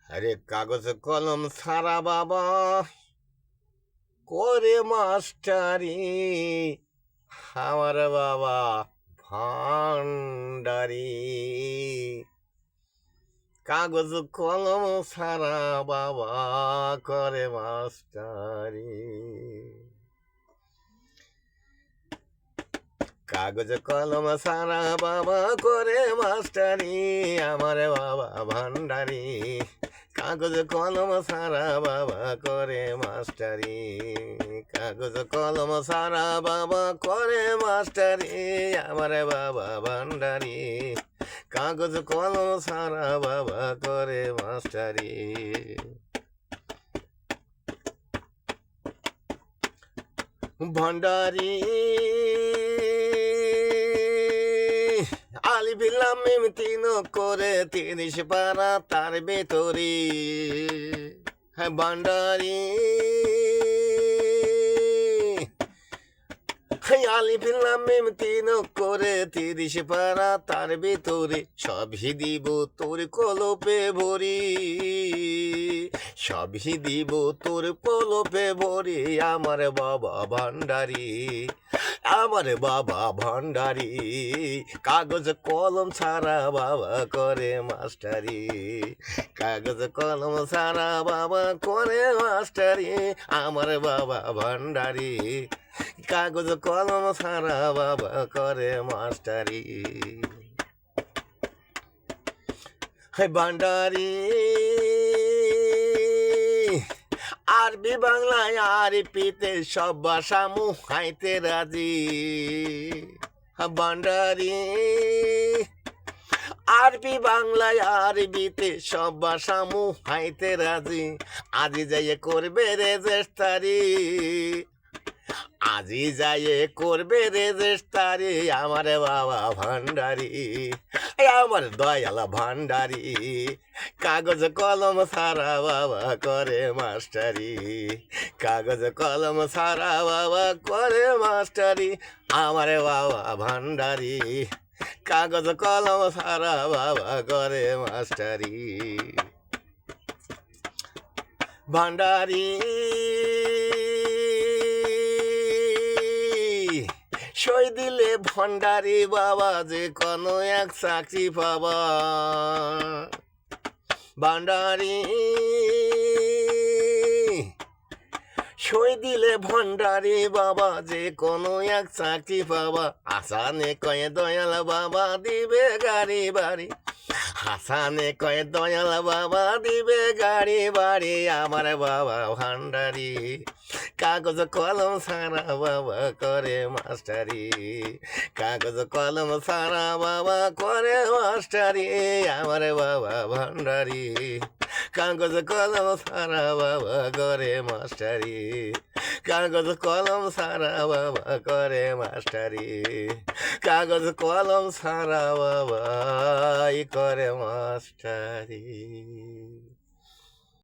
আরে কাগজ কলম সারা বাবা করে মাস্টারি, আমার বাবা ভান্ডারি। কাগজ কলম সারা বাবা করে মাস্টারি। কাগজ কলম সারা বাবা করে মাস্টারি, আমার বাবা ভান্ডারি। কাগজ কলম সারা বাবা করে মাস্টারি। কাগজ কলম সারা বাবা করে মাস্টারি, আমার বাবা ভান্ডারি। কাগজ কলম সারা বাবা করে মাস্টারি। ভান্ডারি আলিফিল্লাম মিম তিন করে 30 পারা তার ভেতরে। হ্যাঁ ভান্ডারি আলিফিল্লাম মিম তিন করে 30 পারা তার ভেতরে। সবই দিব তোর কলপে ভরি, সবই দিব তোর কলপে ভরি, আমার বাবা ভান্ডারি। আমার বাবা ভান্ডারি। কাগজ কলম সারা বাবা করে মাস্টারি। কাগজ কলম সারা বাবা করে মাস্টারি, আমার বাবা ভান্ডারি। কাগজ কলম সারা বাবা করে মাস্টারি। ভান্ডারি আরবি বাংলায় আরবিতে সব ভাষা মুহাইতে রাজি। ভান্ডারি আরবি বাংলায় আরবিতে সব ভাষা মুহাইতে রাজি। আজি যাইয়ে করবে রেজিস্ট্রারি, আজি যাইয়ে করবে রেজিস্ট্রারি, আমার বাবা ভান্ডারি। আমার দয়াল ভান্ডারি। কাগজ কলম সারা বাবা করে মাস্টারি। কাগজ কলম সারা বাবা করে মাস্টারি, আমার বাবা ভান্ডারি। কাগজ কলম সারা বাবা করে মাস্টারি। ভান্ডারি সই দিলে ভান্ডারি বাবা যে কোনো এক চাকরি পাবা। ভান্ডারি সই দিলে ভান্ডারি বাবা যে কোনো এক চাকরি পাবা। আসানে কয়ে দয়াল বাবা দিবে গাড়ি বাড়ি, হাসানে কয়ে দয়াল বাবা দিবে গাড়ি বাড়ি, আমার বাবা ভান্ডারি। কাগজ কলম সারা বাবা করে মাস্টারি। কাগজ কলম সারা বাবা করে মাস্টারি, আমার বাবা ভান্ডারি। কাগজ কলম সারা বাবা করে মাস্টারি। কাগজ কলম সারা বাবা করে মাস্টারি। কাগজ কলম সারা বাবা করে মাস্টারি।